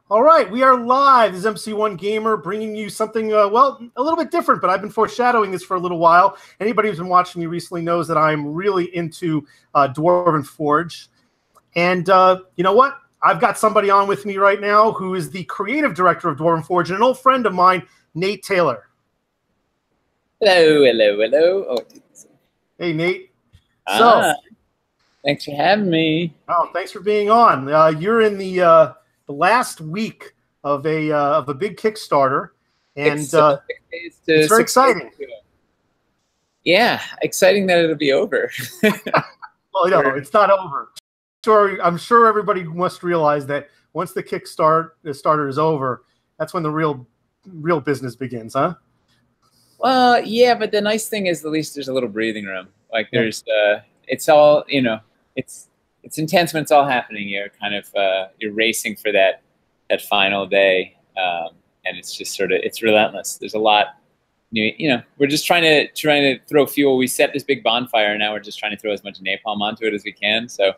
All right, we are live. This is MC1 Gamer bringing you something, well, a little bit different, but I've been foreshadowing this for a little while. Anybody who's been watching me recently knows that I'm really into Dwarven Forge. And you know what? I've got somebody on with me right now who is the creative director of Dwarven Forge and an old friend of mine, Nate Taylor. Hello, hello, hello. Oh, hey, Nate. Thanks for having me. Oh, thanks for being on. You're in the last week of a big Kickstarter, and it's very exciting. Yeah, exciting that it'll be over. Well, no, it's not over. I'm sure everybody must realize that once the Kickstarter is over, that's when the real business begins, huh? Well, yeah, but the nice thing is at least there's a little breathing room. Like there's, it's all, you know, it's intense when it's all happening. You're kind of you're racing for that final day, and it's just sort of it's relentless. There's a lot, you know. We're just trying to throw fuel. We set this big bonfire, and now we're just trying to throw as much napalm onto it as we can. So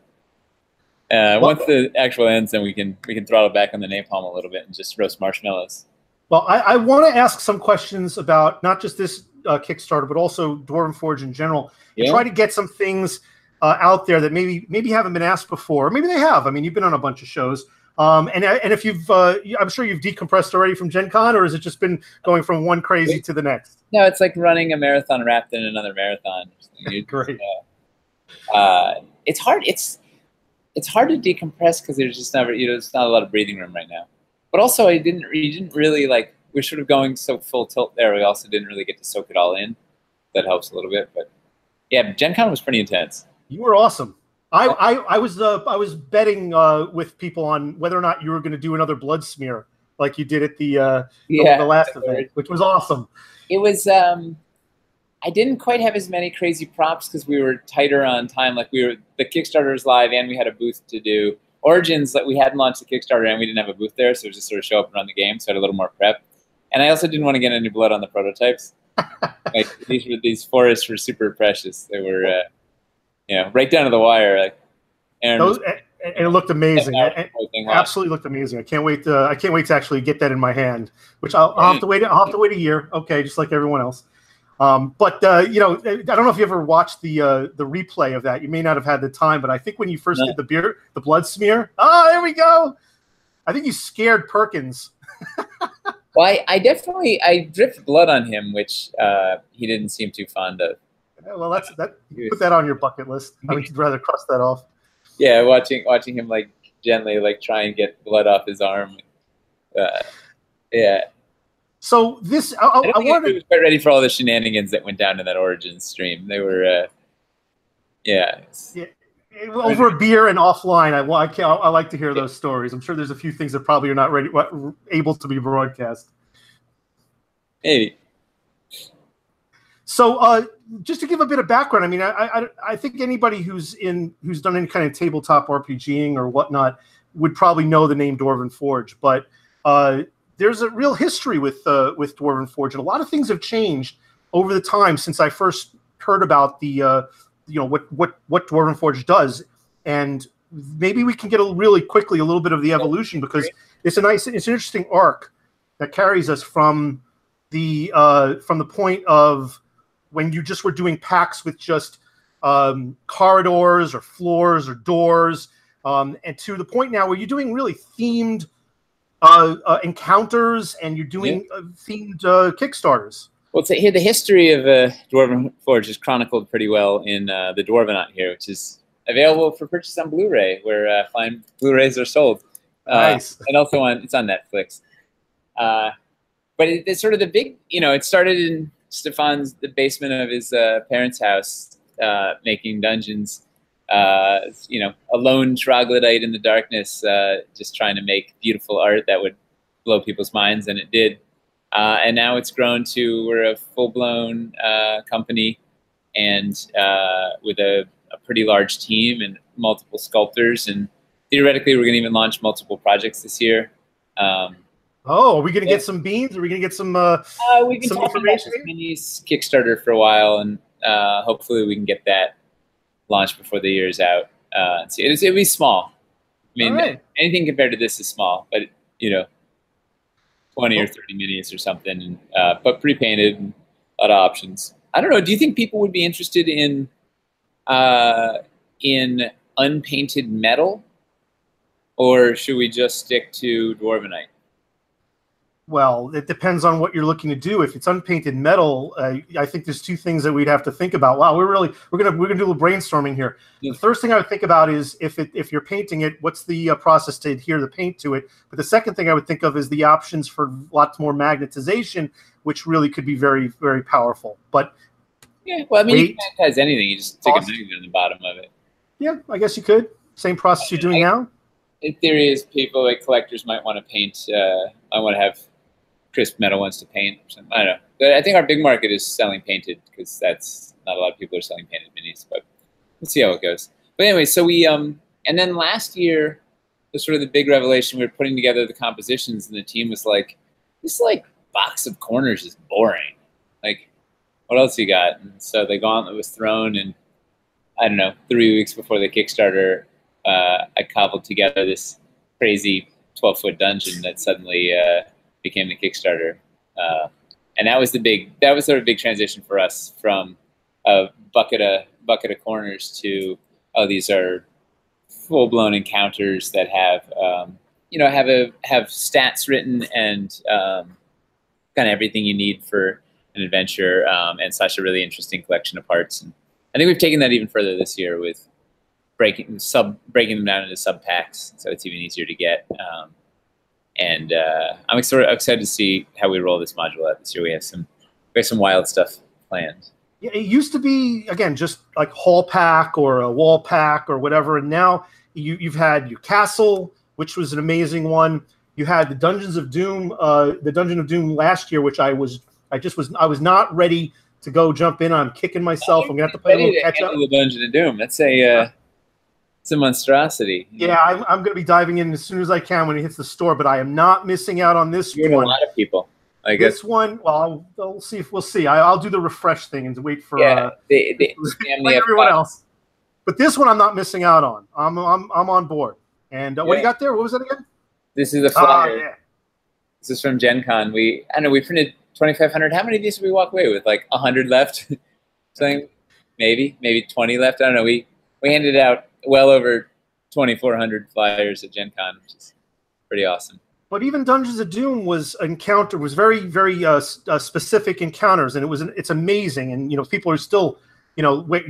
once the actual ends, then we can throttle back on the napalm a little bit and just roast marshmallows. Well, I want to ask some questions about not just this Kickstarter, but also Dwarven Forge in general, and try to get some things out there that maybe haven't been asked before. Maybe they have. I mean, you've been on a bunch of shows, and if you've, I'm sure you've decompressed already from Gen Con, or has it just been going from one crazy to the next? No, it's like running a marathon wrapped in another marathon. Great. It's hard. It's hard to decompress because there's just never, there's not a lot of breathing room right now. But also, you didn't really we're sort of going so full tilt there. We also didn't really get to soak it all in. That helps a little bit, but yeah, Gen Con was pretty intense. You were awesome. I was betting with people on whether or not you were going to do another blood smear like you did at the last event, which was awesome. It was. I didn't quite have as many crazy props because we were tighter on time. Like the Kickstarter was live and we had a booth to do. Origins, that we hadn't launched the Kickstarter and we didn't have a booth there, so it was just sort of show up and run the game. So I had a little more prep, and I also didn't want to get any blood on the prototypes. Like these forests were super precious. They were, right down to the wire. Like, and it looked amazing. It absolutely looked amazing. I can't wait to actually get that in my hand. Which I'll have to wait. I'll have to wait a year. Okay, just like everyone else. But I don't know if you ever watched the replay of that. You may not have had the time, but I think when you first did the blood smear, there we go. I think you scared Perkins. Well, I dripped blood on him, which he didn't seem too fond of. Yeah, well, put that on your bucket list. I mean, you'd rather cross that off. Yeah, watching him gently try and get blood off his arm. Yeah. So this, I wanted. He was quite ready for all the shenanigans that went down in that Origins stream. They were, over a beer and offline. I like to hear those stories. I'm sure there's a few things that probably are not able to be broadcast. Maybe. So, just to give a bit of background, I mean, I think anybody who's done any kind of tabletop RPGing or whatnot would probably know the name Dwarven Forge, but there's a real history with Dwarven Forge, and a lot of things have changed over the time since I first heard about the what Dwarven Forge does, and maybe we can get really quickly a little bit of the evolution, because it's an interesting arc that carries us from the point of when you just were doing packs with just corridors or floors or doors, and to the point now where you're doing really themed encounters, and you're doing themed Kickstarters. Well, here the history of Dwarven Forge is chronicled pretty well in the Dwarvenaut here, which is available for purchase on Blu-ray, where fine Blu-rays are sold. Nice. And also it's on Netflix. But it's sort of the big, it started in the basement of his parents' house, making dungeons. A lone troglodyte in the darkness, just trying to make beautiful art that would blow people's minds, and it did. And now it's grown to, we're a full-blown company, and with a pretty large team and multiple sculptors, and theoretically we're going to even launch multiple projects this year. Are we going to get some beans? Are we going to get some we've been talking about this minis Kickstarter for a while, and hopefully we can get that launched before the year's out. It'll be small. I mean, anything compared to this is small, but you know, 20 or 30 minis or something, but pre-painted, and a lot of options. I don't know. Do you think people would be interested in unpainted metal, or should we just stick to Dwarvenite? Well, it depends on what you're looking to do. If it's unpainted metal, I think there's two things that we'd have to think about. Wow, we're gonna do a little brainstorming here. The first thing I would think about is if you're painting it, what's the process to adhere the paint to it? But the second thing I would think of is the options for lots more magnetization, which really could be very, very powerful. But yeah, well, I mean, you can magnetize anything. You just stick a magnet on the bottom of it. Yeah, I guess you could. Same process you're doing now. In theory, is people like collectors might want to paint. I want to have crisp metal ones to paint or something. I don't know. But I think our big market is selling painted, because that's not a lot of people are selling painted minis. But let's see how it goes. But anyway, so we and then last year was sort of the big revelation. We were putting together the compositions, and the team was like, "This box of corners is boring. Like, what else you got?" And so the gauntlet was thrown, and I don't know, 3 weeks before the Kickstarter, I cobbled together this crazy 12-foot dungeon that suddenly became the Kickstarter, and that was sort of a big transition for us from a bucket of corners to, oh, these are full-blown encounters that have have stats written and kind of everything you need for an adventure, and such a really interesting collection of parts. And I think we've taken that even further this year with breaking them down into sub packs, so it's even easier to get. And I'm sort of excited to see how we roll this module out this year. We have some wild stuff planned. Yeah, it used to be, again, just like haul pack or a wall pack or whatever, and now you've had your castle, which was an amazing one. You had the Dungeons of Doom, the Dungeon of Doom last year, which I was not ready to go jump in. I'm kicking myself. I'm gonna have to play a little catch up. The Dungeon of Doom. That's it's a monstrosity. Yeah, I'm going to be diving in as soon as I can when it hits the store, but I am not missing out on this one. A lot of people. I guess. This one, well, we'll see. We'll see. I'll do the refresh thing and wait for like everyone else. But this one, I'm not missing out on. I'm on board. And what do you got there? What was that again? This is a flyer. Yeah. This is from GenCon. We printed 2,500. How many of these did we walk away with? Like 100 left? Something, maybe 20 left. I don't know. We handed out well over 2,400 flyers at GenCon, which is pretty awesome. But even Dungeons of Doom was very, very specific encounters, and it's amazing. And people are still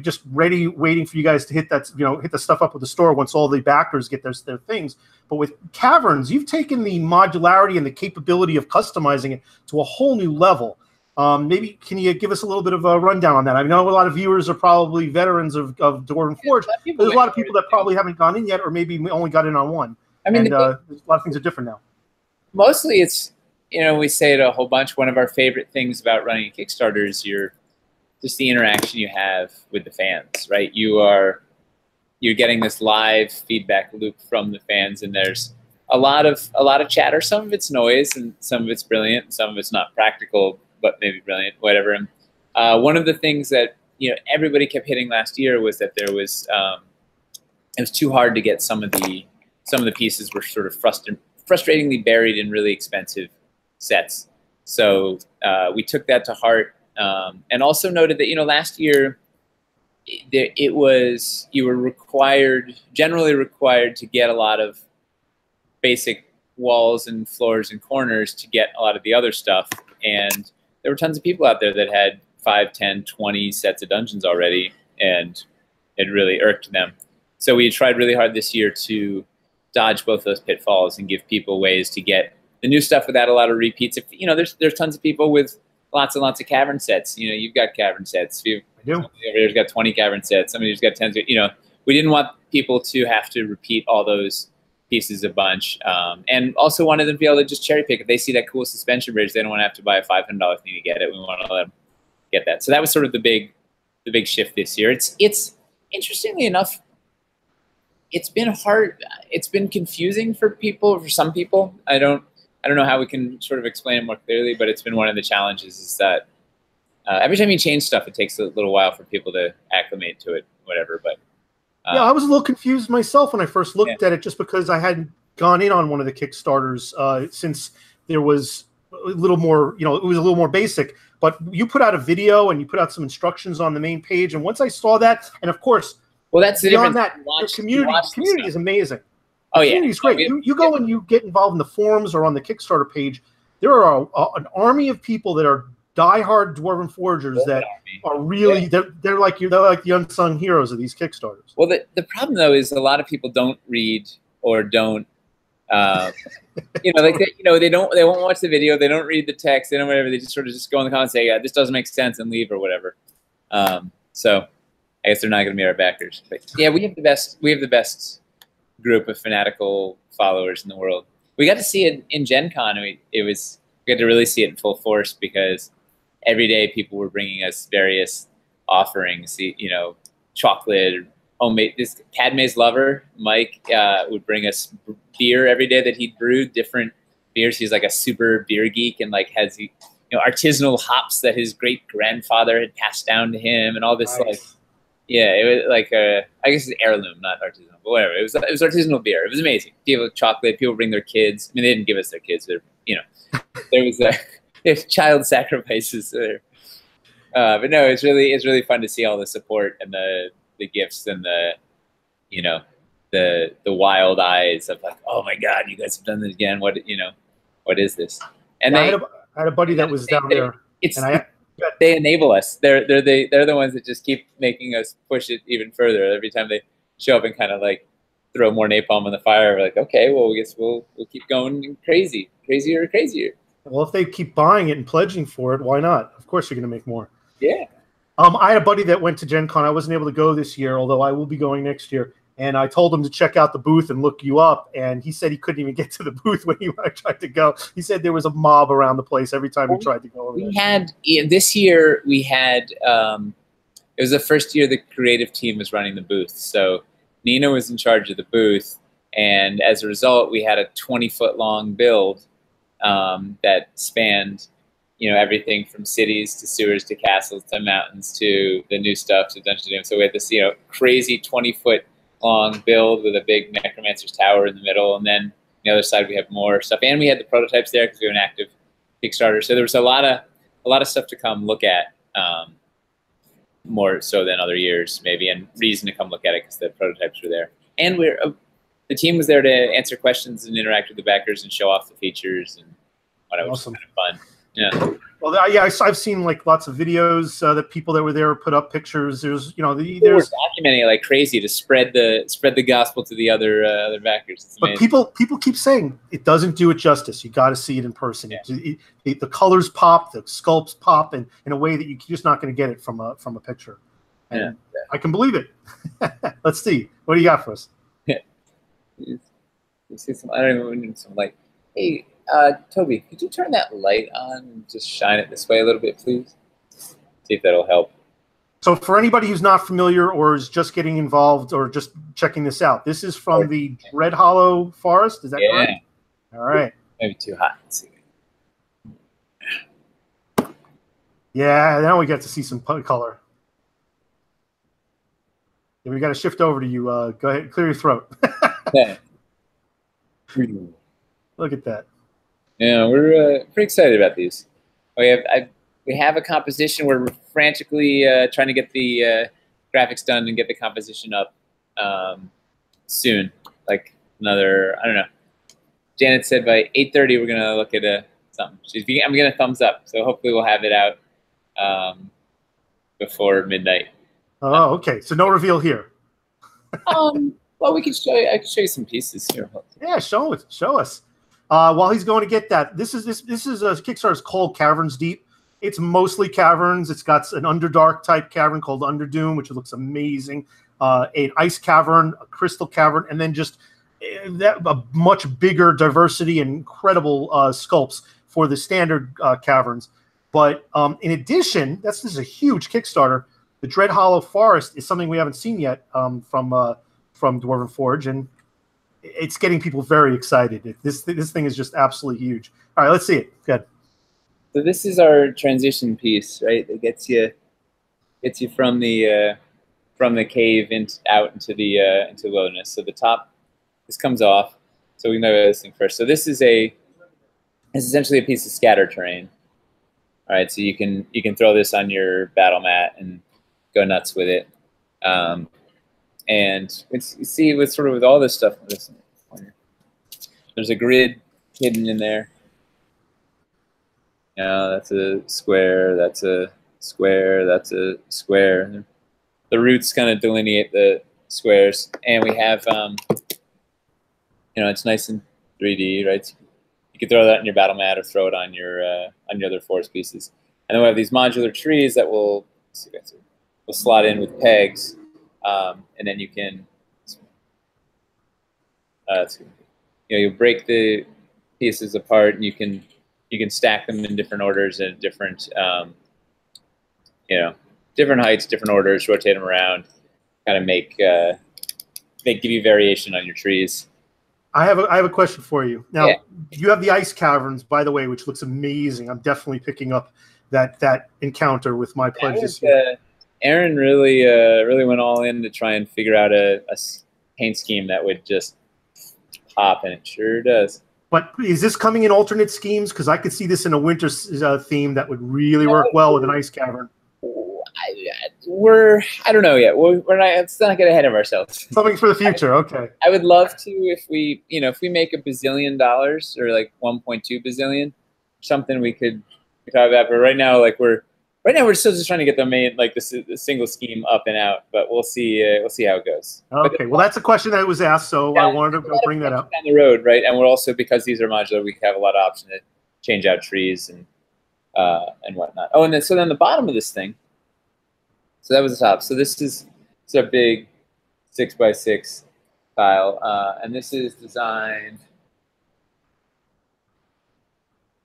just waiting for you guys to hit that hit the stuff up with the store once all the backers get their things. But with Caverns, you've taken the modularity and the capability of customizing it to a whole new level. Maybe can you give us a little bit of a rundown on that? I know a lot of viewers are probably veterans of Dwarven Forge. There's a lot of people that probably haven't gone in yet, or maybe only got in on one. I mean, a lot of things are different now. Mostly it's, we say it a whole bunch. One of our favorite things about running a Kickstarter is just the interaction you have with the fans, right? You're getting this live feedback loop from the fans, and there's a lot of chatter. Some of it's noise, and some of it's brilliant, and some of it's not practical, but maybe brilliant, whatever. And one of the things that everybody kept hitting last year was that there was it was too hard to get some of the pieces were sort of frustratingly buried in really expensive sets. So we took that to heart, and also noted that last year you were generally required to get a lot of basic walls and floors and corners to get a lot of the other stuff, and there were tons of people out there that had 5, 10, 20 sets of dungeons already, and it really irked them. So we tried really hard this year to dodge both those pitfalls and give people ways to get the new stuff without a lot of repeats. If there's tons of people with lots and lots of cavern sets. You've got cavern sets. I do. Somebody's got 20 cavern sets. Somebody's got 10. We didn't want people to have to repeat all those pieces a bunch, and also wanted them to be able to just cherry pick. If they see that cool suspension bridge, they don't want to have to buy a $500 thing to get it. We want to let them get that. So that was sort of the big shift this year. It's interestingly enough, it's been hard. It's been confusing for some people. I don't know how we can sort of explain it more clearly, but it's been one of the challenges is that every time you change stuff, it takes a little while for people to acclimate to it, whatever. But yeah, I was a little confused myself when I first looked at it, just because I hadn't gone in on one of the Kickstarters since there was a little more, it was a little more basic. But you put out a video and you put out some instructions on the main page, and once I saw that, and of course, well, that's the beyond difference. that, the community is amazing. Oh yeah, community is great. You go and you get involved in the forums or on the Kickstarter page. There are an army of people that are diehard Dwarven Forgers that are really they're like the unsung heroes of these Kickstarters. Well, the problem though is a lot of people don't read or don't they won't watch the video, they don't read the text, they don't whatever, they just sort of just go in the comments and say, yeah, this doesn't make sense, and leave or whatever. So I guess they're not going to be our backers. But yeah, we have the best group of fanatical followers in the world. We got to see it in GenCon. We got to really see it in full force because every day people were bringing us various offerings. Chocolate, homemade. This Padme's lover, Mike, would bring us beer every day that he'd brewed, different beers. He's like a super beer geek and like has artisanal hops that his great grandfather had passed down to him, and all this nice. It was like I guess it's heirloom, not artisanal, but whatever. It was artisanal beer. It was amazing. People with chocolate. People bring their kids. I mean, they didn't give us their kids. There was there's child sacrifices there. But no, it's really fun to see all the support and the gifts and the wild eyes of like, oh my God, you guys have done this again. What is this? And I had a buddy that was down there. They enable us. They're the ones that just keep making us push it even further. Every time they show up and kind of like throw more napalm on the fire, we're like, okay, well, I guess we'll keep going crazier and crazier. Well, if they keep buying it and pledging for it, why not? Of course, you're going to make more. Yeah. I had a buddy that went to Gen Con. I wasn't able to go this year, although I will be going next year. And I told him to check out the booth and look you up. And he said he couldn't even get to the booth when I tried to go. He said there was a mob around the place every time he tried to go over there. This year, we had, it was the first year the creative team was running the booth. So Nina was in charge of the booth. And as a result, we had a 20-foot-long build that spanned, everything from cities to sewers to castles to mountains to the new stuff to Dungeons&Dragons. So we had this, crazy 20-foot long build with a big necromancer's tower in the middle, and then on the other side we have more stuff, and we had the prototypes there because we have an active Kickstarter. So there was a lot of stuff to come look at, more so than other years maybe, and reason to come look at it because the prototypes were there, and the team was there to answer questions and interact with the backers and show off the features and whatever. Awesome. Which was kind of fun. Yeah. Well, I've seen like lots of videos that people that were there put up pictures. There's we're documenting it like crazy to spread the gospel to the other backers. It's amazing. But people keep saying it doesn't do it justice. You got to see it in person. Yeah. The colors pop, the sculpts pop, and in a way that you're just not going to get it from a picture. And I can believe it. Let's see. What do you got for us? Yeah. You see some. I don't even need some light. Hey. Toby, could you turn that light on and just shine it this way a little bit, please? See if that'll help. So for anybody who's not familiar or is just getting involved or just checking this out, this is from the Dread Hollow Forest. Is that correct? All right. Maybe too hot. Let's see. Yeah, now we get to see some color. Yeah, we got to shift over to you. Go ahead, clear your throat. Yeah. Look at that. Yeah, we're pretty excited about these. We have a composition. We're frantically trying to get the graphics done and get the composition up soon. Like another, I don't know. Janet said by 8:30 we're gonna look at something. I'm gonna thumbs up. So hopefully we'll have it out before midnight. Oh, okay. So no reveal here. Well, we could show you. I could show you some pieces here. Yeah, show us. While he's going to get that, this is a Kickstarter's called Caverns Deep. It's mostly caverns. It's got an Underdark type cavern called Underdoom, which looks amazing. An ice cavern, a crystal cavern, and then just a much bigger diversity and incredible sculpts for the standard caverns. But in addition, this is a huge Kickstarter. The Dread Hollow Forest is something we haven't seen yet from Dwarven Forge, and it's getting people very excited. This thing is just absolutely huge. All right, let's see it. Good. So this is our transition piece, right? It gets you from the cave out into the wilderness. So the top, this comes off, So we can look at this thing first. So this is essentially a piece of scatter terrain. All right, so you can throw this on your battle mat and go nuts with it. And you see with all this stuff, there's a grid hidden in there. That's a square, that's a square, that's a square. The roots kind of delineate the squares, and we have, it's nice and 3D, right? So you can throw that in your battle mat or throw it on your other forest pieces. And then we have these modular trees that will slot in with pegs, and then you can, you break the pieces apart, and you can stack them in different orders and different, different heights, different orders, rotate them around, kind of give you variation on your trees. I have a question for you. Now, you have the ice caverns, by the way, which looks amazing. I'm definitely picking up that encounter with my pledge this year. Aaron really went all in to try and figure out a paint scheme that would just pop, and it sure does. But is this coming in alternate schemes? Because I could see this in a winter theme that would really work well with an ice cavern. I don't know yet. Let's not get ahead of ourselves. Something for the future. Okay. I would love to if we make $1 billion or like 1.2 bazillion, something we could talk about. But right now, we're still just trying to get the single scheme up and out. But we'll see how it goes. Okay. Well, that's a question that was asked, so I wanted to bring that up. Down the road, right? And we're also, because these are modular, we have a lot of options to change out trees and whatnot. Oh, and then the bottom of this thing. So that was the top. So this is a big 6x6 tile, and this is designed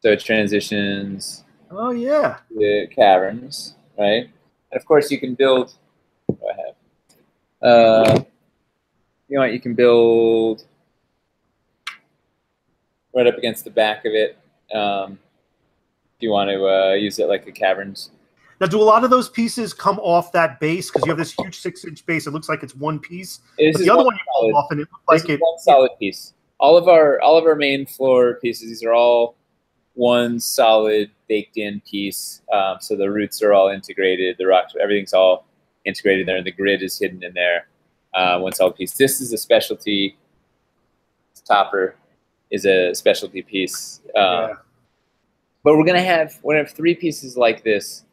so it transitions. Oh yeah. The caverns, right? And of course, you can build. What do I have? You can build right up against the back of it. If you want to use it like a caverns. Now, do a lot of those pieces come off that base? Because you have this huge 6-inch base. It looks like it's one piece. But the other one you pull off, and it looks like one solid piece. All of our main floor pieces, these are all one solid baked in piece. So the roots are all integrated. The rocks, everything's all integrated there, and the grid is hidden in there. One solid piece. This is a specialty. This topper is a specialty piece. But we're gonna have 3 pieces like this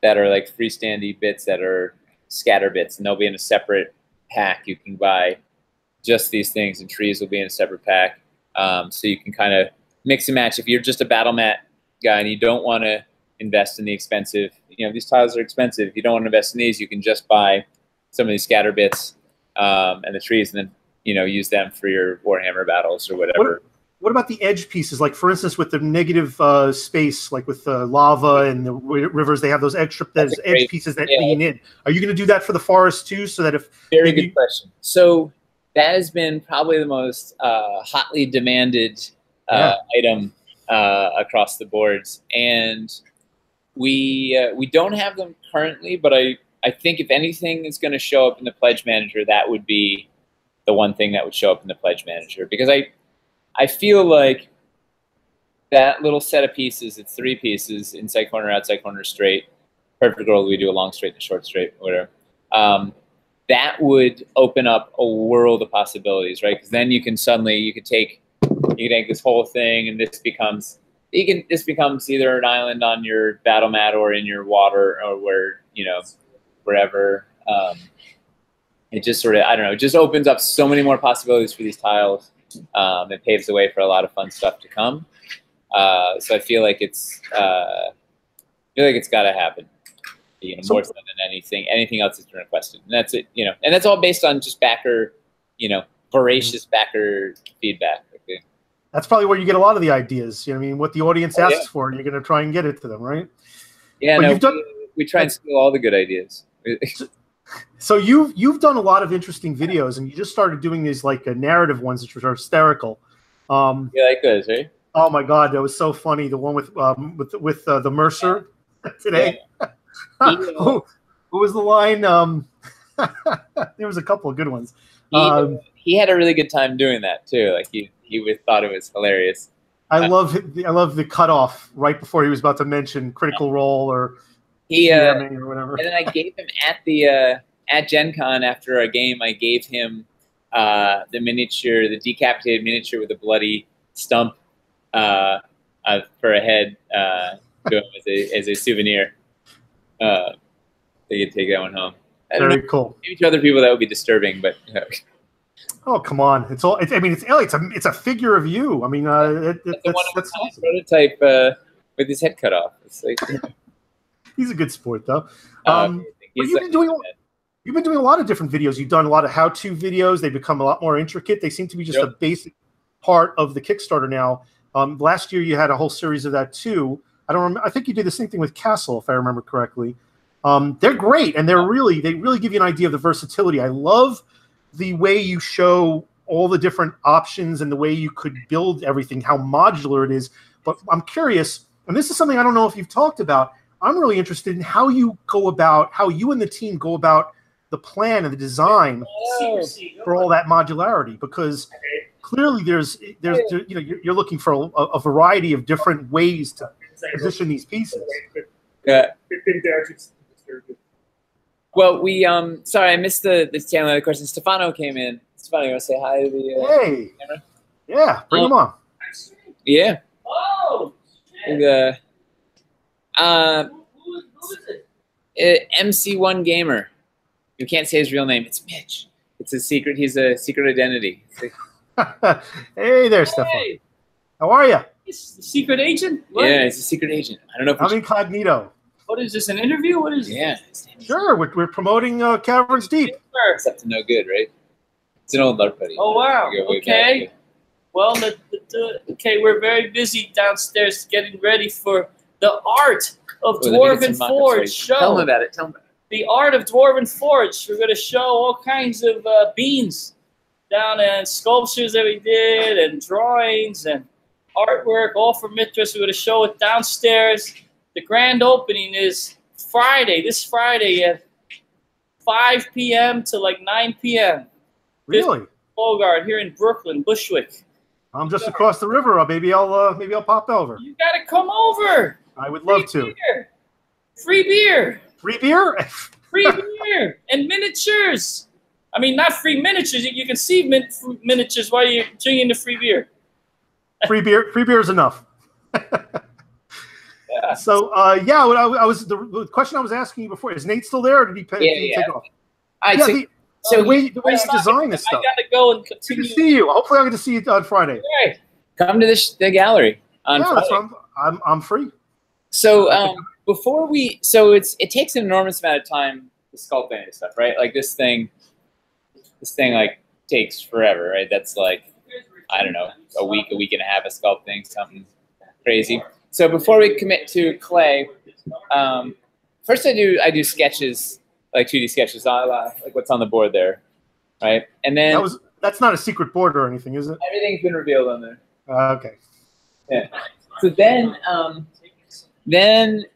that are like freestandy bits that are scatter bits, and they'll be in a separate pack. You can buy just these things, and trees will be in a separate pack. So you can kind of mix and match. If you're just a battle mat guy and you don't want to invest in the expensive, these tiles are expensive. If you don't want to invest in these, you can just buy some of these scatter bits and the trees, and then use them for your Warhammer battles or whatever. What about the edge pieces? Like, for instance, with the negative space, like with the lava and the rivers, they have those edge pieces that lean in. Are you going to do that for the forest too? So that Very good question. So that has been probably the most hotly demanded item across the boards, and we don't have them currently. But I think if anything is going to show up in the Pledge Manager, that would be the one thing that would show up in the Pledge Manager, because I feel like that little set of pieces, it's 3 pieces, inside corner, outside corner, straight. Perfect world, we do a long straight and a short straight, whatever. That would open up a world of possibilities, right? Because then you can take this whole thing, and this becomes either an island on your battle mat or in your water, or wherever. It just sort of, I don't know, it just opens up so many more possibilities for these tiles. It paves the way for a lot of fun stuff to come. So I feel like it's got to happen. More so than anything else that's been requested, and that's it. And that's all based on just backer, voracious backer feedback. Okay. That's probably where you get a lot of the ideas. What the audience asks for, and you're going to try and get it to them, right? Yeah, we try and steal all the good ideas. So you've done a lot of interesting videos, and you just started doing these narrative ones, which are hysterical. You like those, right? Oh my God, that was so funny. The one with the Mercer today. Who was the line? There was a couple of good ones. He had a really good time doing that too. Like he thought it was hilarious. I love the cutoff right before he was about to mention Critical Role or GMing or whatever. And then I gave him at GenCon after a game. I gave him the miniature, the decapitated miniature with a bloody stump for a head to him as a souvenir. They could take that one home. Very cool. Maybe to other people that would be disturbing, but. Oh, come on! It's a figure of you. I mean, that's awesome. Prototype with his head cut off. It's like, he's a good sport, though. You've been doing a lot of different videos. You've done a lot of how-to videos. They become a lot more intricate. They seem to be just a basic part of the Kickstarter now. Last year you had a whole series of that too. I think you did the same thing with Castle, if I remember correctly. They're great, and they really give you an idea of the versatility. I love the way you show all the different options and the way you could build everything, how modular it is. But I'm curious, and this is something I don't know if you've talked about. I'm really interested in how you and the team go about the plan and the design for all that modularity, because clearly you're looking for a variety of different ways to position these pieces. Yeah. Well, sorry, I missed the tail end of the question. Stefano came in. Stefano, you want to say hi to the camera? Yeah, bring him on. Yeah. Oh, MC1 Gamer. You can't say his real name. It's Mitch. It's a secret. He's a secret identity. Hey there, Stefano. Hey. How are you? He's the secret agent? What? Yeah, he's a secret agent. I don't know if I'm incognito. What is this, an interview? What is Yeah. Sure, we're promoting Caverns Deep. It's up to no good, right? It's an old LARP buddy. Oh, wow. We go way Okay. back. Well, okay, we're very busy downstairs getting ready for the art of Dwarven Forge show. Tell him about it. The art of Dwarven Forge. We're going to show all kinds of beans down and sculptures that we did and drawings and artwork, all for Mithras. We're going to show it downstairs. The grand opening is this Friday at 5 p.m. to like 9 p.m. Really? Bogart here in Brooklyn, Bushwick. I'm just across the river. Maybe I'll pop over. You got to come over. I would love to. Free beer. Free beer? Free beer and miniatures. I mean, not free miniatures. You can see miniatures while you're drinking the free beer. Free beer is enough. Yeah. So, the question I was asking you before, is Nate still there, or did he take off? The way you design this stuff. I got to go and continue. Good to see you. Hopefully I'll get to see you on Friday. All right. Come to the gallery on Friday. That's I'm free. So it takes an enormous amount of time to sculpt any of this stuff, right? Like this thing like takes forever, right? That's like, I don't know, a week and a half of sculpting, something crazy. So before we commit to clay, first I do sketches, like 2D sketches, like what's on the board there, right? And then that's not a secret board or anything, is it? Everything's been revealed on there. Okay. Yeah. So then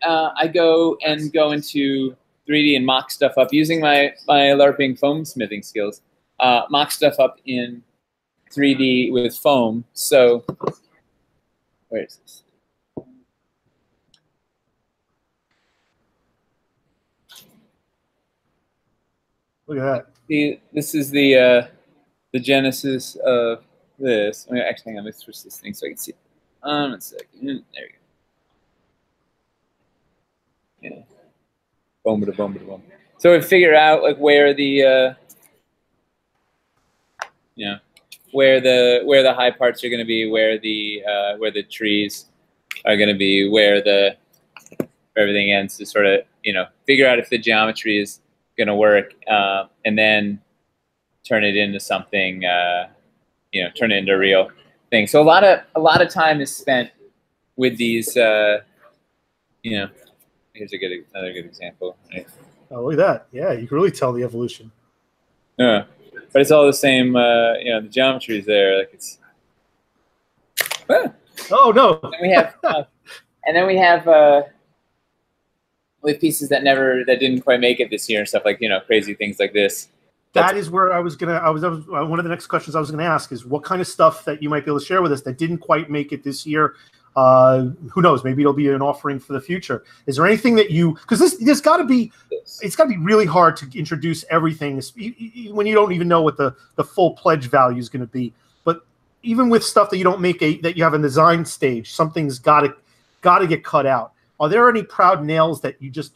I go into 3D and mock stuff up using my LARPing foam smithing skills. Mock stuff up in 3D with foam. So where is this? Look at that. This is the genesis of this. Actually, hang on. Let's switch this thing so I can see. A second. There we go. Yeah. Boom, boom, boom, boom. So we figure out like where the where the high parts are going to be, where the trees are going to be, where everything ends, to sort of figure out if the geometry is going to work, and then turn it into something, turn it into a real thing. So a lot of time is spent with these. Here's another good example. Right? Oh, look at that! Yeah, you can really tell the evolution. Yeah, but it's all the same. The geometry is there. Like it's. Ah. Oh no! And then we have with pieces that didn't quite make it this year and stuff, like crazy things like this. that is where I was gonna. One of the next questions I was gonna ask is what kind of stuff that you might be able to share with us that didn't quite make it this year. Who knows? Maybe it'll be an offering for the future. Is there anything that you? Because there's got to be. It's got to be really hard to introduce everything when you don't even know what the full pledge value is going to be. But even with stuff that you don't make that you have a design stage, something's got to get cut out. Are there any proud nails that you just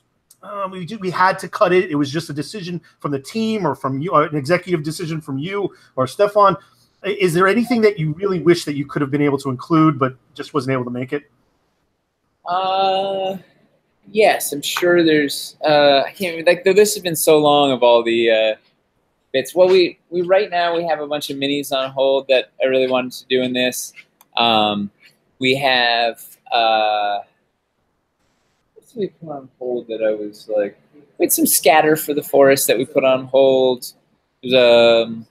we had to cut it? It was just a decision from the team or from you, or an executive decision from you or Stefan. Is there anything that you really wish that you could have been able to include but just wasn't able to make it? Yes, I'm sure there's. I can't like the list has been so long of all the bits. Well, we right now we have a bunch of minis on hold that I really wanted to do in this. We have. What's we put on hold that I was like? We had some scatter for the forest that we put on hold. There's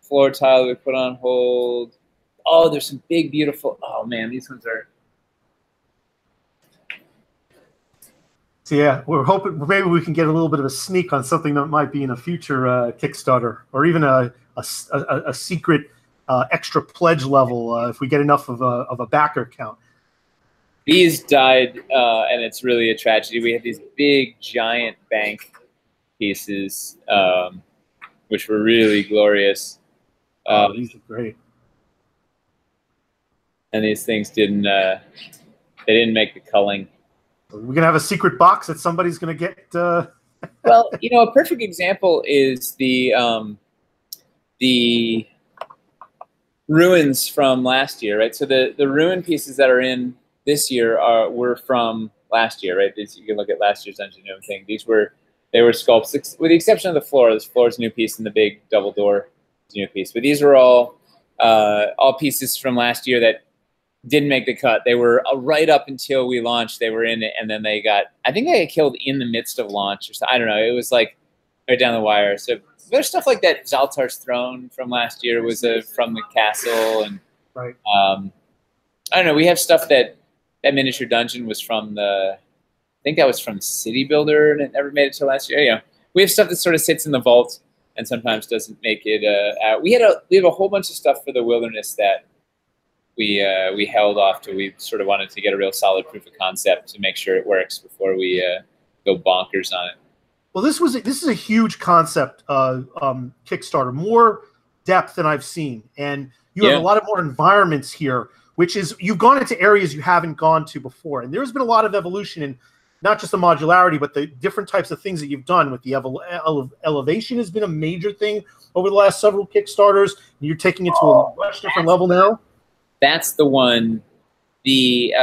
floor tile we put on hold. Oh, there's some big, beautiful. Oh man, these ones are. So yeah, we're hoping maybe we can get a little bit of a sneak on something that might be in a future Kickstarter, or even a secret extra pledge level if we get enough of a backer count. These died, and it's really a tragedy. We had these big, giant bank pieces, which were really glorious. These are great. And these things didn't. They didn't make the culling. We're gonna have a secret box that somebody's gonna get. Well, you know, a perfect example is the ruins from last year, right? So the ruin pieces that are in this year were from last year, right? You can look at last year's Dungeon and thing. They were sculpts, with the exception of the floor. This floor is a new piece, and the big double door is a new piece. But these were all pieces from last year that didn't make the cut. They were right up until we launched. They were in it, and then they got. I think they got killed in the midst of launch, or so. I don't know. It was like right down the wire. So there's stuff like that. Zaltar's throne from last year was from the castle, and right. I don't know. We have stuff that miniature dungeon was from the. I think that was from City Builder, and it never made it till last year. Yeah, we have stuff that sort of sits in the vault and sometimes doesn't make it out. We have a whole bunch of stuff for the wilderness that we held off till we sort of wanted to get a real solid proof of concept to make sure it works before we go bonkers on it. Well, this is a huge concept Kickstarter, more depth than I've seen, and you have a lot of more environments here, which is you've gone into areas you haven't gone to before, and there's been a lot of evolution in not just the modularity, but the different types of things that you've done with the elevation has been a major thing over the last several Kickstarters. You're taking it to a much different level now. That's the one, the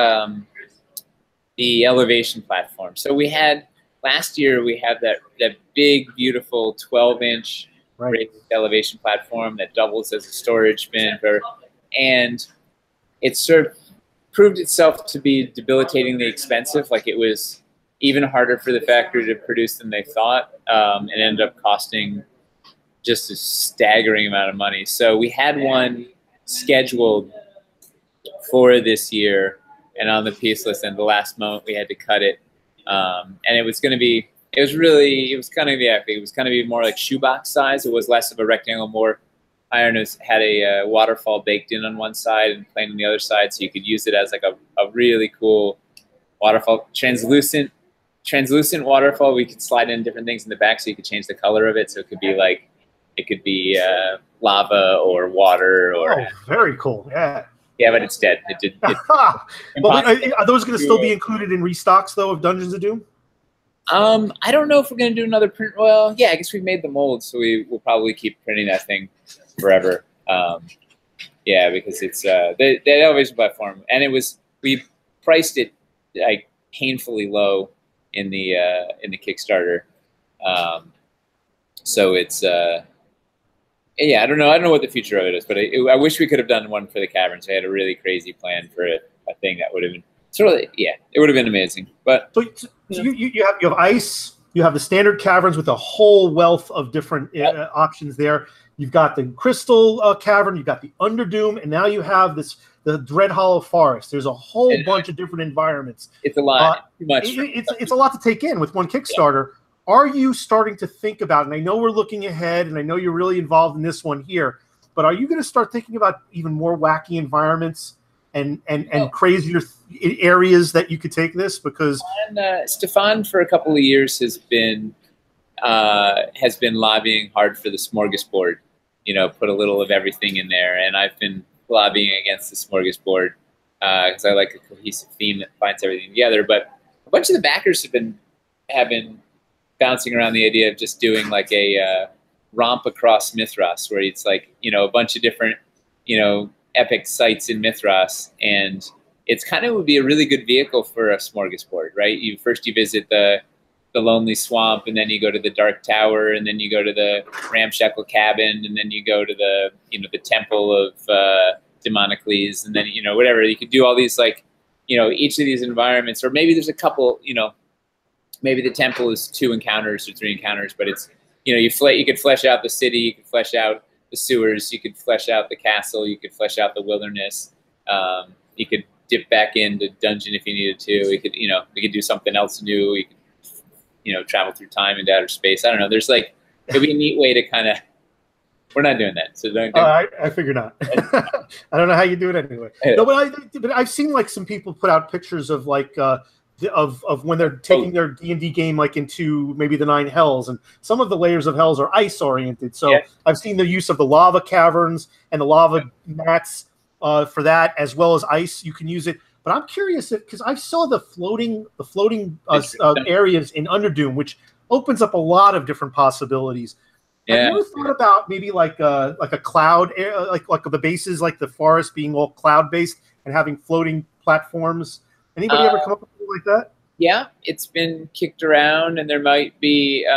elevation platform. So we had last year we had that big, beautiful 12-inch raised elevation platform that doubles as a storage bin, and it sort of proved itself to be debilitatingly expensive. Like it was even harder for the factory to produce than they thought, and ended up costing just a staggering amount of money. So we had one scheduled for this year and on the piece list, and the last moment we had to cut it. And it was going to be, it was kind of be more like shoebox size. It was less of a rectangle, more iron. It had a waterfall baked in on one side and plain on the other side, so you could use it as like a really cool waterfall, translucent waterfall. We could slide in different things in the back, so you could change the color of it. So it could be lava or water or. Oh, very cool! Yeah. Yeah, but it's dead. It did. Well, are those going to still be included in restocks though of Dungeons of Doom? I don't know if we're going to do another print. Well, yeah, I guess we've made the mold, so we will probably keep printing that thing forever. Yeah, because it's the elevation platform, and we priced it like painfully low in the Kickstarter. So it's yeah, I don't know what the future of it is, but I wish we could have done one for the Caverns. I had a really crazy plan for a thing that would have been sort of, yeah, it would have been amazing. But so you have ice, you have the standard Caverns with a whole wealth of different options there. You've got the Crystal Cavern, you've got the Underdoom, and now you have the Dread Hollow Forest. There's a whole bunch of different environments. It's a lot. Too much. It's a lot to take in with one Kickstarter. are you starting to think about, and I know we're looking ahead, and I know you're really involved in this one here, but are you going to start thinking about even more wacky environments and crazier areas that you could take this? Because Stefan for a couple of years has been lobbying hard for the smorgasbord. Put a little of everything in there, and I've been lobbying against the smorgasbord because I like a cohesive theme that binds everything together. But a bunch of the backers have been bouncing around the idea of just doing like a romp across Mithras, where it's like a bunch of different epic sites in Mithras, and it's kind of would be a really good vehicle for a smorgasbord, right? You visit the lonely swamp, and then you go to the dark tower, and then you go to the ramshackle cabin, and then you go to the the temple of Democles, and then whatever. You could do all these each of these environments, or maybe there's a couple, maybe the temple is 2 encounters or 3 encounters, but it's you could flesh out the city, you could flesh out the sewers, you could flesh out the castle, you could flesh out the wilderness, you could dip back into dungeon if you needed to. We could do something else new. You could travel through time into outer space. I don't know. There's it'd be a neat way to kind of. We're not doing that, so don't. I figure not. I don't know how you do it anyway. No, but I've seen some people put out pictures of of when they're taking their D&D game into maybe the 9 hells, and some of the layers of hells are ice oriented. So I've seen the use of the lava caverns and the lava mats for that, as well as ice. You can use it. But I'm curious because I saw the floating areas in Underdoom, which opens up a lot of different possibilities. Yeah. Have you ever thought about maybe like a cloud, like the bases, like the forest being all cloud based and having floating platforms? Anybody ever come up with something like that? Yeah, it's been kicked around, and there might be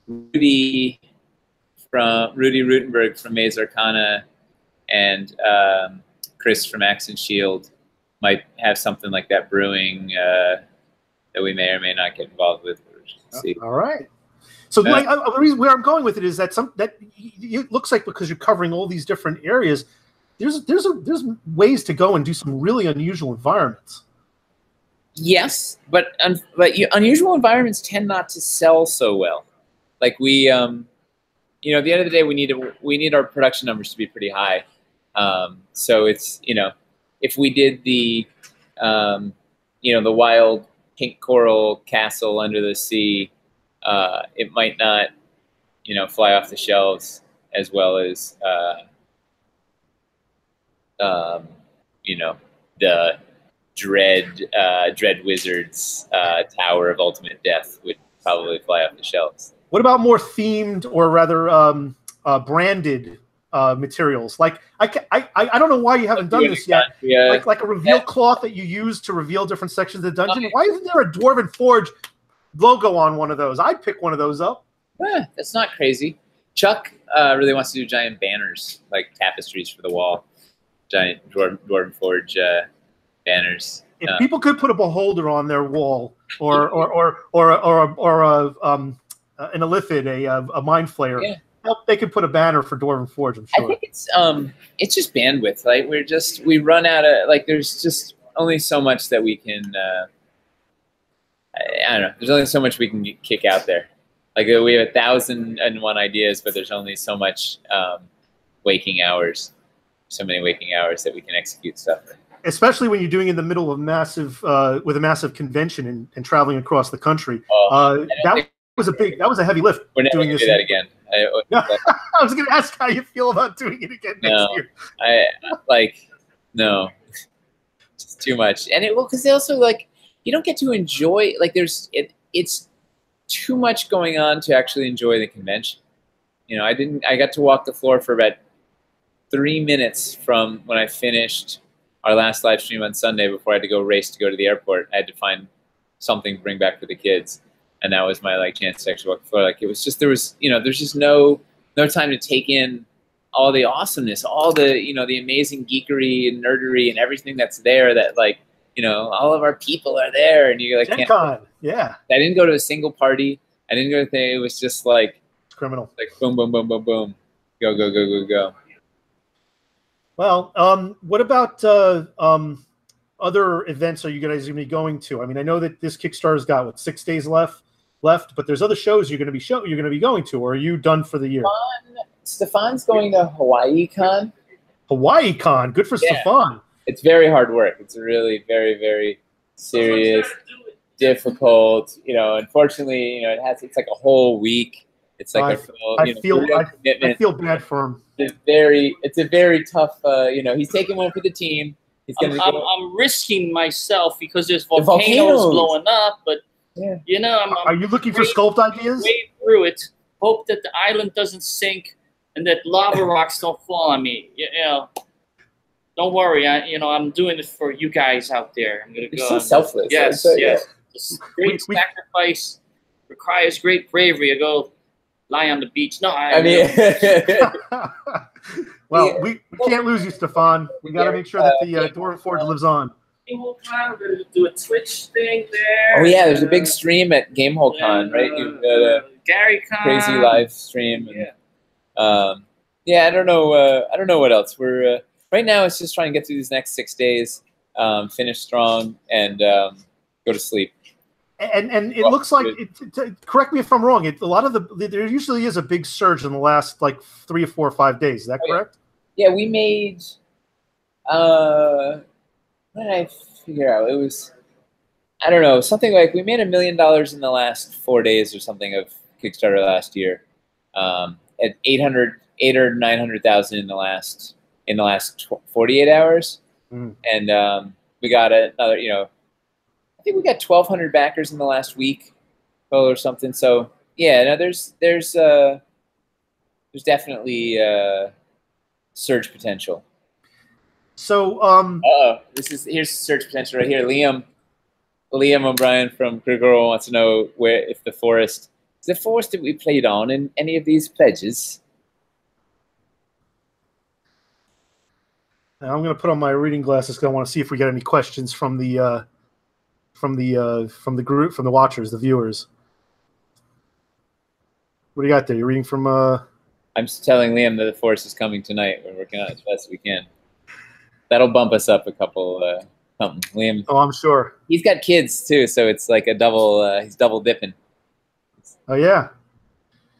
Rudy Rutenberg from Maze Arcana and Chris from Axe and Shield might have something like that brewing that we may or may not get involved with. See. All right. So the reason where I'm going with it is that it looks like because you're covering all these different areas, there's ways to go and do some really unusual environments. Yes, but unusual environments tend not to sell so well. Like we, at the end of the day, we need our production numbers to be pretty high. So it's if we did the the wild pink coral castle under the sea, it might not fly off the shelves as well as the Dread Wizard's Tower of Ultimate Death would probably fly off the shelves. What about more themed or rather branded materials? Like I don't know why you haven't done this yet. Like a reveal cloth that you use to reveal different sections of the dungeon. Why isn't there a Dwarven Forge logo on one of those? I'd pick one of those up. That's not crazy. Chuck really wants to do giant banners, like tapestries for the wall. Giant Dwarven Forge banners. If people could put a beholder on their wall, or an Illithid, a mind flayer, they could put a banner for Dwarven Forge. I'm sure. I think it's just bandwidth. Like we run out of there's just only so much that we can. I don't know. There's only so much we can kick out there. Like we have 1,001 ideas, but there's only so much waking hours. So many waking hours that we can execute stuff. Especially when you're doing in the middle of with a massive convention and traveling across the country. That was a heavy lift. We're never going to do that again. I was going to ask how you feel about doing it again next year. No, it's too much. And because they also you don't get to enjoy it's too much going on to actually enjoy the convention. I got to walk the floor for about 3 minutes from when I finished our last live stream on Sunday before I had to go race to go to the airport. I had to find something to bring back for the kids. And that was my chance to actually walk the floor. It was just, there's just no time to take in all the awesomeness, all the, the amazing geekery and nerdery and everything that's there that all of our people are there. And you GenCon, yeah. I didn't go to a single party. I didn't go to anything. It was just it's criminal. Boom, boom, boom, boom, boom. Go, go, go, go, go. Well, what about other events are you guys going to be going to? I mean, I know that this Kickstarter's got what 6 days left, but there's other shows you're going to be going to, or are you done for the year? Stefan's going to Hawaii Con. Hawaii Con, good for Stefan. It's very hard work. It's really very, very serious, difficult. You know, unfortunately, you know, it's like a whole week. It's like I feel bad for him. It's a very tough. You know, he's taking one for the team. He's gonna. I'm risking myself because there's volcanoes blowing up, but you know, are you looking for sculpt ideas? Wade through it. Hope that the island doesn't sink and that lava rocks don't fall on me. You know, don't worry. I'm doing it for you guys out there. I'm gonna go. You're so selfless. Yes, yes. This great sacrifice requires great bravery. I go lie on the beach. No, I mean. Well, we can't lose you, Stefan. We got to make sure that the Dwarven Forge lives on. We're going to do a Twitch thing there. Oh yeah, there's a big stream at GameholeCon, right? You've got a Gary Con. crazy live stream. And, I don't know what else. We're right now. It's just trying to get through these next 6 days, finish strong, and go to sleep. And it looks like, correct me if I'm wrong, there usually is a big surge in the last like 3 or 4 or 5 days. Is that correct? Yeah, we made, what did I figure out? It was, I don't know, something like we made $1 million in the last 4 days or something of Kickstarter last year. At 800 or 900,000 in the last 48 hours. And we got another, you know, I think we got 1,200 backers in the last week or something. So yeah, no, there's definitely surge potential. So here's surge potential right here. Liam O'Brien from Critical Role wants to know if the forest that we played on in any of these pledges. Now I'm going to put on my reading glasses because I want to see if we get any questions from the group, from the watchers, the viewers. What do you got there? You're reading from. I'm just telling Liam that the forest is coming tonight. We're working on it as best as we can. That'll bump us up a couple something. Liam. Oh, I'm sure. He's got kids too, so it's like a double. He's double dipping. Oh yeah.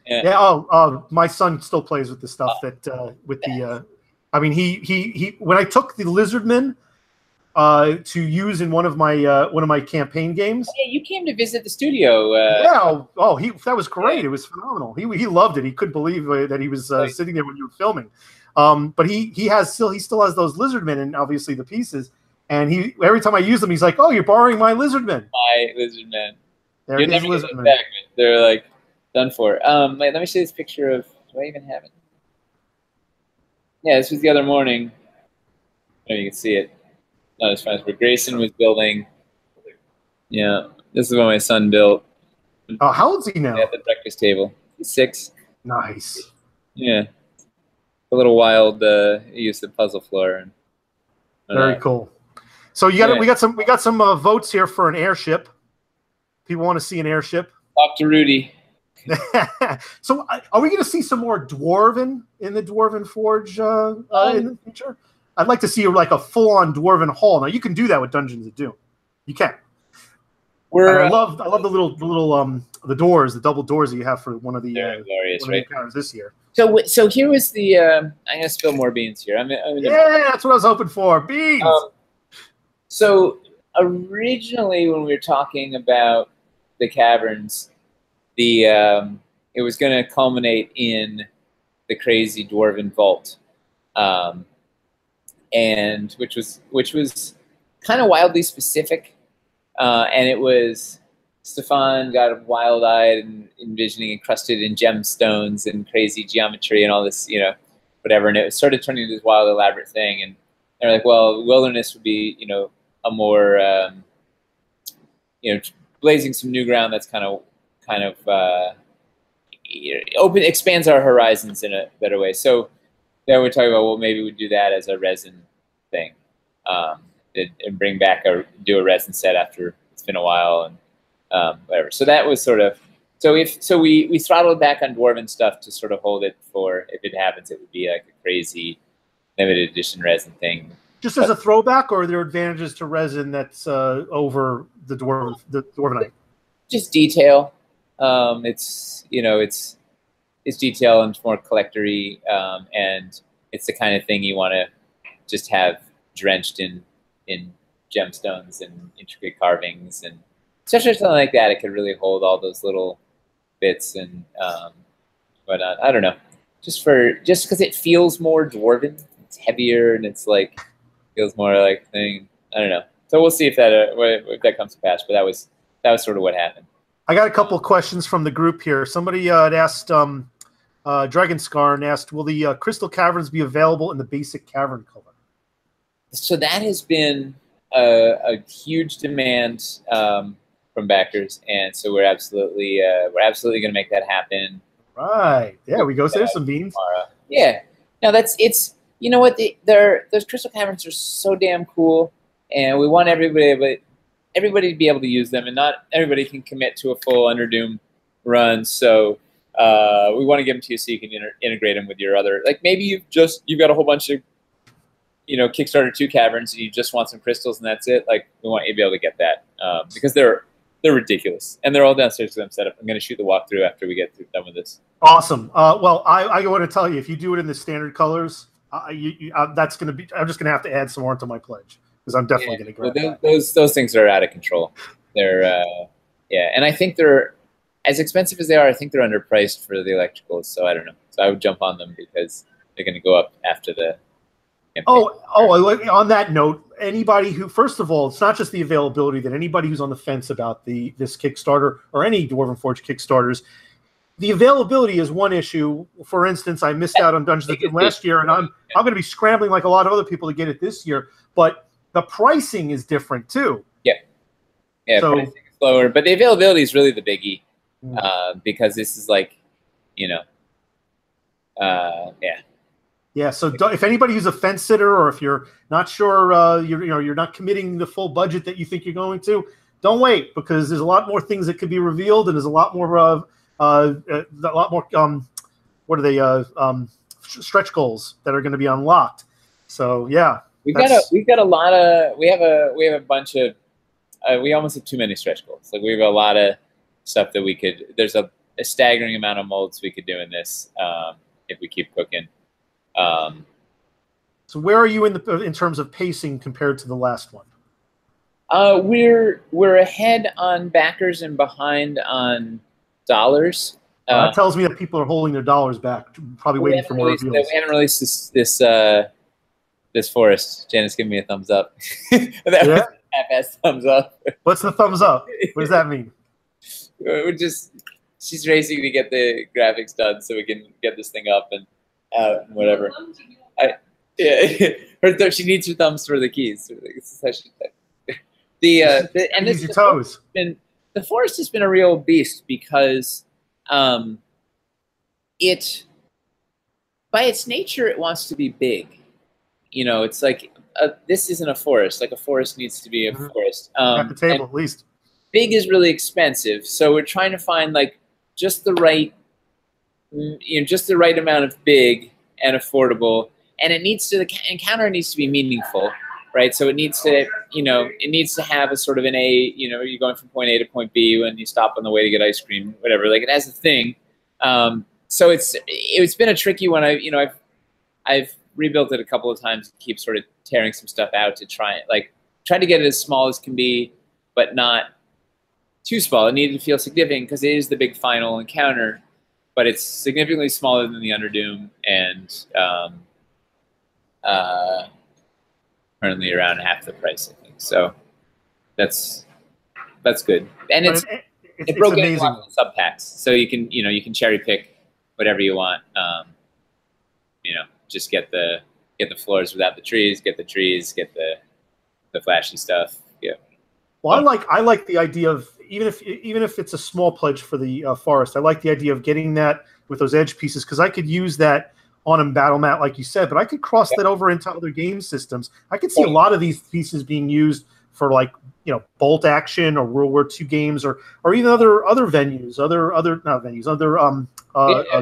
Yeah. Oh, my son still plays with the stuff I mean, he when I took the Lizardmen to use in one of my campaign games. Yeah, you came to visit the studio. That was great. It was phenomenal. He loved it. He couldn't believe that he was sitting there when you were filming. But he still has those Lizardmen and obviously the pieces. And every time I use them, he's like, "Oh, you're borrowing my Lizardmen." My Lizardmen. There You're never getting them back, man. They're like done for. Wait, let me see this picture of. Do I even have it? Yeah, this was the other morning. Oh, you can see it. No, it's fine. Where Grayson was building. Yeah, this is what my son built. Oh, how old is he now? At the breakfast table. He's 6. Nice. Yeah. A little wild use of puzzle floor. And very cool. So we got some votes here for an airship. People want to see an airship. Talk to Rudy. So are we going to see some more Dwarven in the Dwarven Forge in the future? I'd like to see like a full-on Dwarven hall. Now you can do that with Dungeons & Doom. You can. I love the little the doors, the double doors that you have for one of the glorious, right? Encounters this year. So here was the. I'm gonna spill more beans here. That's what I was hoping for. Beans. So originally, when we were talking about the caverns, it was going to culminate in the crazy Dwarven Vault, and which was kind of wildly specific, and it was Stefan got wild-eyed and envisioning encrusted in gemstones and crazy geometry and all this, whatever, and it started turning into this wild, elaborate thing, and they're like, well, wilderness would be, a more, blazing some new ground that's kind of expands our horizons in a better way. So then we're talking about, well, maybe we'd do that as a resin thing, and bring back do a resin set after it's been a while and whatever. So that was sort of we throttled back on Dwarven stuff to sort of hold it for, if it happens, it would be like a crazy limited edition resin thing. Just as a throwback, or are there advantages to resin that's over the Dwarvenite? Just detail. It's it's detail and it's more collectory, and it's the kind of thing you want to just have drenched in gemstones and intricate carvings, and especially something like that, it could really hold all those little bits and whatnot. I don't know, just because it feels more dwarven, it's heavier and it's like feels more like thing. I don't know. So we'll see if that comes to pass. But that was sort of what happened. I got a couple of questions from the group here. Somebody had asked, Dragonscarn asked, will the crystal caverns be available in the basic cavern color? So that has been a huge demand from backers, and so we're absolutely going to make that happen. Right. Yeah, we go. There's some beans. Tomorrow. Yeah. No, it's you know what, those crystal caverns are so damn cool, and we want everybody to be able to use them, and not everybody can commit to a full Underdoom run. So we want to give them to you so you can integrate them with your other. Like maybe you've got a whole bunch of Kickstarter 2 caverns and you just want some crystals and that's it. Like we want you to be able to get that because they're ridiculous and they're all downstairs because I'm set up. I'm going to shoot the walkthrough after we get done with this. Awesome. Well, I want to tell you, if you do it in the standard colors, that's going to be. I'm just going to have to add some more to my pledge because I'm definitely going to grab that. Those things are out of control. They're and I think they're as expensive as they are. I think they're underpriced for the electricals. So I don't know. So I would jump on them because they're going to go up after the campaign. On that note, anybody who, first of all, it's not just the availability, that anybody who's on the fence about this Kickstarter or any Dwarven Forge Kickstarters, the availability is one issue. For instance, I missed out on Dungeons&Dragons last year, and I'm going to be scrambling like a lot of other people to get it this year. But the pricing is different too. Yeah, so, pricing is lower, but the availability is really the biggie because this is like, Yeah, so if anybody who's a fence sitter, or if you're not sure, you're not committing the full budget that you think you're going to, don't wait, because there's a lot more things that could be revealed, and there's a lot more stretch goals that are going to be unlocked. So yeah, we have a bunch of we almost have too many stretch goals. Like we have a lot of stuff that we could. There's a staggering amount of molds we could do in this if we keep cooking. So where are you in terms of pacing compared to the last one? We're ahead on backers and behind on dollars. That tells me that people are holding their dollars back, probably waiting for more reveals. We haven't released this forest. Janice, give me a thumbs up. Yeah? Half-ass thumbs up. What's the thumbs up? What does that mean? She's racing to get the graphics done so we can get this thing up and out and whatever. She needs her thumbs for the keys. Use your toes. The forest has been a real beast because it, by its nature, it wants to be big. It's like this isn't a forest. Like a forest needs to be a forest. At the table, at least. Big is really expensive, so we're trying to find like just the right amount of big and affordable, and the encounter needs to be meaningful, right? So it needs to have a sort of an A. You're going from point A to point B when you stop on the way to get ice cream, whatever. Like it has a thing. So it's been a tricky one. I've rebuilt it a couple of times to keep sort of tearing some stuff out to try to get it as small as can be, but not too small. It needed to feel significant because it is the big final encounter, but it's significantly smaller than the Underdoom and currently around half the price, I think. So that's good. And it broke into sub packs, so you can cherry pick whatever you want. Just get the floors without the trees, get the trees, get the flashy stuff. Yeah. Well, I like the idea of even if it's a small pledge for the forest, I like the idea of getting that with those edge pieces, because I could use that on a battle mat, like you said, but I could cross that over into other game systems. I could see a lot of these pieces being used for bolt action or World War II games, or even other venues, other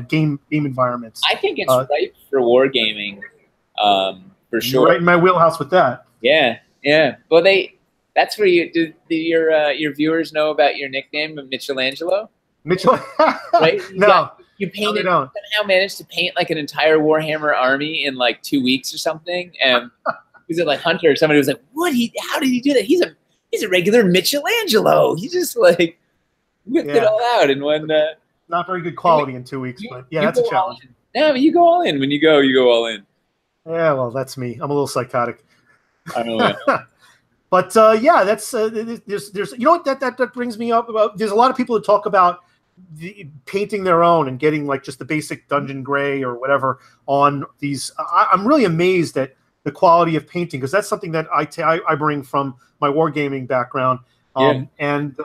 game environments. I think it's ripe for wargaming for sure. You're right in my wheelhouse with that. Yeah, yeah. Well, that's where do your viewers know about your nickname of Michelangelo? Mitchell, right? You painted, no, somehow managed to paint like an entire Warhammer army in like 2 weeks or something. And was it like Hunter? Somebody was like, how did he do that? He's a regular Michelangelo. He just like whipped it all out in one. Not very good quality in 2 weeks, but yeah, that's a challenge. No, I mean, you go all in. When you go all in. Yeah, well, that's me. I'm a little psychotic. I don't know. But yeah, that's there's you know what that brings me up about. There's a lot of people that talk about painting their own and getting like just the basic dungeon gray or whatever on these. I'm really amazed at the quality of painting, because that's something that I bring from my wargaming background, and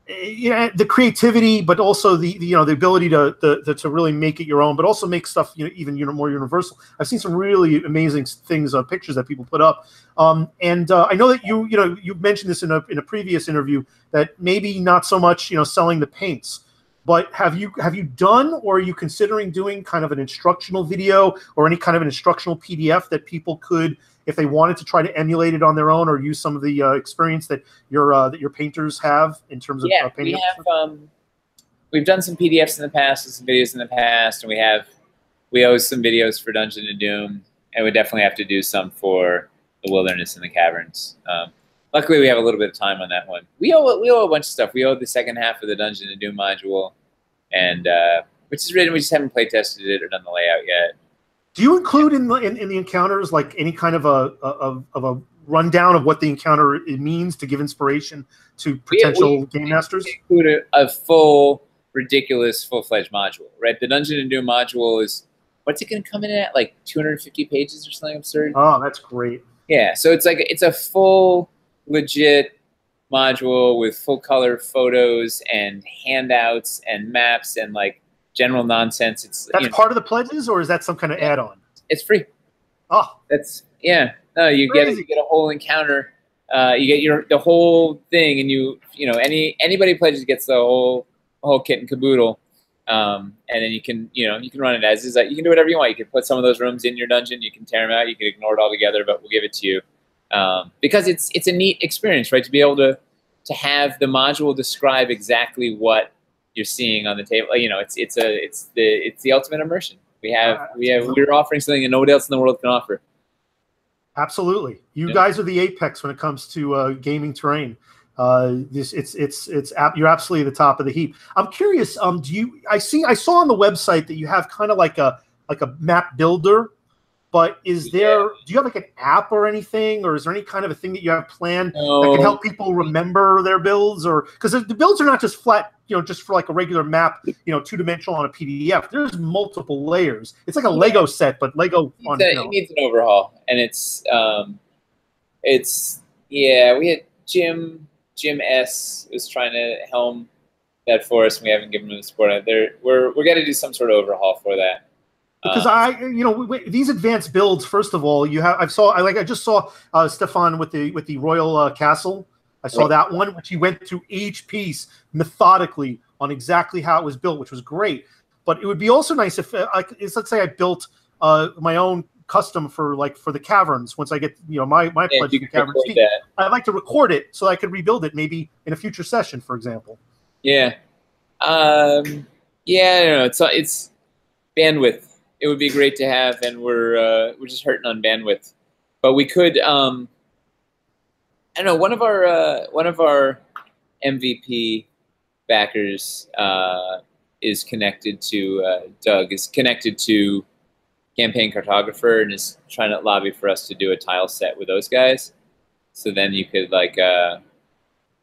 yeah, the creativity, but also the ability to really make it your own, but also make stuff even more universal. I've seen some really amazing things, pictures that people put up, and I know that you mentioned this in a previous interview, that maybe not so much selling the paints. But have you done, or are you considering doing kind of an instructional video or any kind of an instructional PDF that people could, if they wanted to try to emulate it on their own, or use some of the experience that your painters have in terms of painting? We've done some PDFs in the past and some videos in the past, and we owe some videos for Dungeon and Doom, and we definitely have to do some for the Wilderness and the Caverns. Luckily, we have a little bit of time on that one. We owe a bunch of stuff. We owe the second half of the Dungeon and Doom module, and which is written. We just haven't play tested it or done the layout yet. Do you include in the encounters like any kind of a rundown of what the encounter means to give inspiration to potential game masters? We include a full, ridiculous, full-fledged module, right? The Dungeon and Doom module is, what's it going to come in at? Like 250 pages or something absurd? Oh, that's great. Yeah, so it's a full, legit module with full color photos and handouts and maps and like general nonsense. That's part of the pledges, or is that some kind of add-on? It's free. Oh, No, you get a whole encounter. You get the whole thing, and anybody pledges gets the whole kit and caboodle. And then you can run it as is. You can do whatever you want. You can put some of those rooms in your dungeon. You can tear them out. You can ignore it altogether, but we'll give it to you. Because it's a neat experience, right? To be able to have the module describe exactly what you're seeing on the table. It's the ultimate immersion. We're offering something that nobody else in the world can offer. Absolutely, you guys are the apex when it comes to gaming terrain. You're absolutely the top of the heap. I'm curious. I saw on the website that you have kind of like a map builder. But do you have like an app or anything, or is there any kind of a thing that you have planned that can help people remember their builds? Or because the builds are not just flat, just for like a regular map, two-dimensional on a PDF. There's multiple layers. It's like a Lego set, but Lego on. It needs an overhaul, and we had Jim S was trying to helm that for us, and we haven't given him the support. We're going to do some sort of overhaul for that. Because these advanced builds, first of all, I just saw Stefan with the Royal Castle. I saw that one, which he went through each piece methodically on exactly how it was built, which was great. But it would be also nice if, let's say I built my own custom for the caverns. Once I get my pledge to Caverns Deep, I'd like to record it so I could rebuild it maybe in a future session, for example. Yeah, I don't know. It's bandwidth. It would be great to have, and we're just hurting on bandwidth. But we could, I don't know. One of our MVP backers is connected to Doug. Is connected to Campaign Cartographer and is trying to lobby for us to do a tile set with those guys. So then you could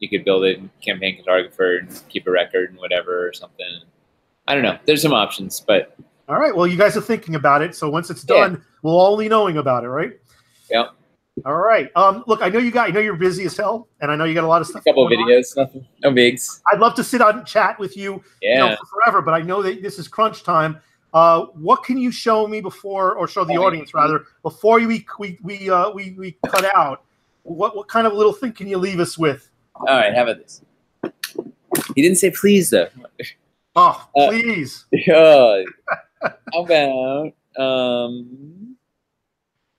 you could build it in Campaign Cartographer and keep a record and whatever or something. I don't know. There's some options, but. All right. Well, you guys are thinking about it, so once it's done, we'll all be knowing about it, right? Yeah. All right. Look, I know you're busy as hell, and I know you got a lot of stuff. A couple of videos, nothing, no bigs. I'd love to sit on and chat with you, for forever, but I know that this is crunch time. What can you show me or show the audience rather, before we cut out? What kind of little thing can you leave us with? All right. How about this? He didn't say please though. Oh, please. How about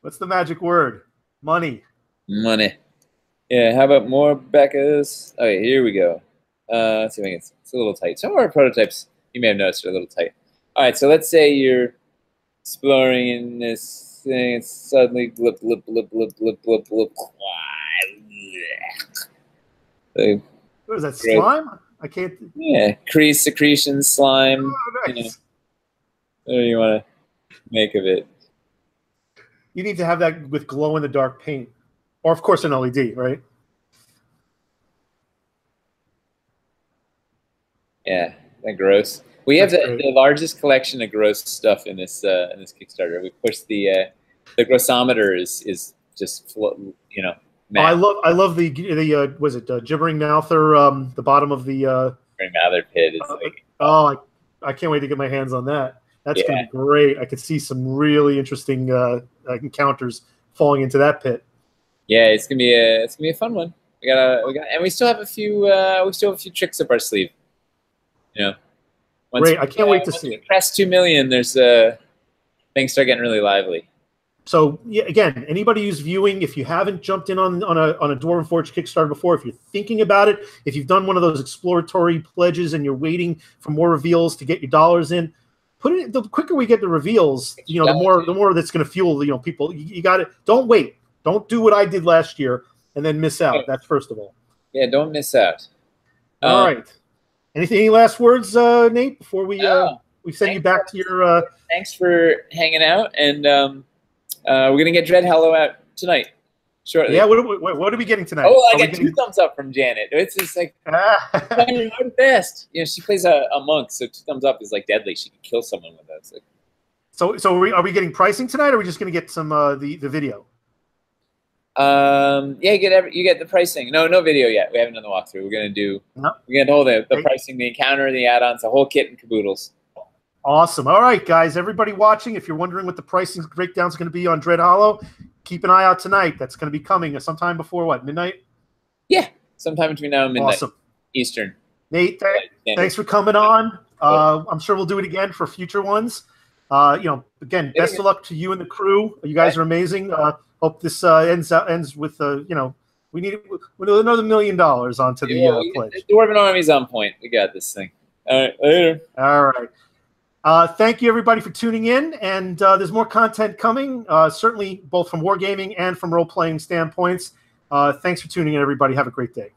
What's the magic word? Money. Money. Yeah, how about more back of this? Okay, here we go. Let's see if I can, it's a little tight. Some of our prototypes, you may have noticed, are a little tight. All right, so let's say you're exploring in this thing, and suddenly blip, blip, blip, blip, blip, blip, blip. What is that, slime? I can't... Yeah, crease, secretion, slime. Oh, nice. You know, whatever you want to make of it. You need to have that with glow-in-the-dark paint. Or, of course, an LED, right? Yeah, that gross. We have the largest collection of gross stuff in this Kickstarter. We pushed the grossometer is just, you know. Oh, I love the was it gibbering mouth or the bottom of the gibbering mouth pit is like, I can't wait to get my hands on that. That's gonna be great. I could see some really interesting encounters falling into that pit. Yeah, it's gonna be a fun one. And we still have a few tricks up our sleeve. You know, great! I can't wait to see it. Press 2 million. There's things start getting really lively. So yeah, again, anybody who's viewing, if you haven't jumped in on a Dwarven Forge Kickstarter before, if you're thinking about it, if you've done one of those exploratory pledges and you're waiting for more reveals to get your dollars in, put it. The quicker we get the reveals, you know, the more that's going to fuel, you know, people. You got it. Don't wait. Don't do what I did last year and then miss out. That's first of all. Yeah, don't miss out. All right. Any last words, Nate, before we send you back to your? Thanks for hanging out, and we're gonna get Dread Hollow out tonight, shortly. Yeah. What are we getting tonight? Oh, I got 2 thumbs up from Janet. It's just like the best. You know, she plays a monk, so 2 thumbs up is like deadly. She can kill someone with that. Like... So are we getting pricing tonight, or are we just gonna get some the video? Yeah, you get the pricing. No video yet. We haven't done the walkthrough. We're gonna hold the pricing, the encounter, the add-ons, the whole kit and caboodles. Awesome. All right, guys, everybody watching, if you're wondering what the pricing breakdown is going to be on Dread Hollow, keep an eye out tonight. That's going to be coming sometime before what, midnight? Yeah, sometime between now and midnight. Awesome. Eastern. Nate, thanks for coming on. I'm sure we'll do it again for future ones. You know, again, best of luck to you and the crew. You guys are amazing. Hope this ends with you know, we need another $1 million onto the pledge. The Dwarven Army's on point. We got this thing. All right, later. All right. Thank you, everybody, for tuning in. And there's more content coming, certainly both from wargaming and from role-playing standpoints. Thanks for tuning in, everybody. Have a great day.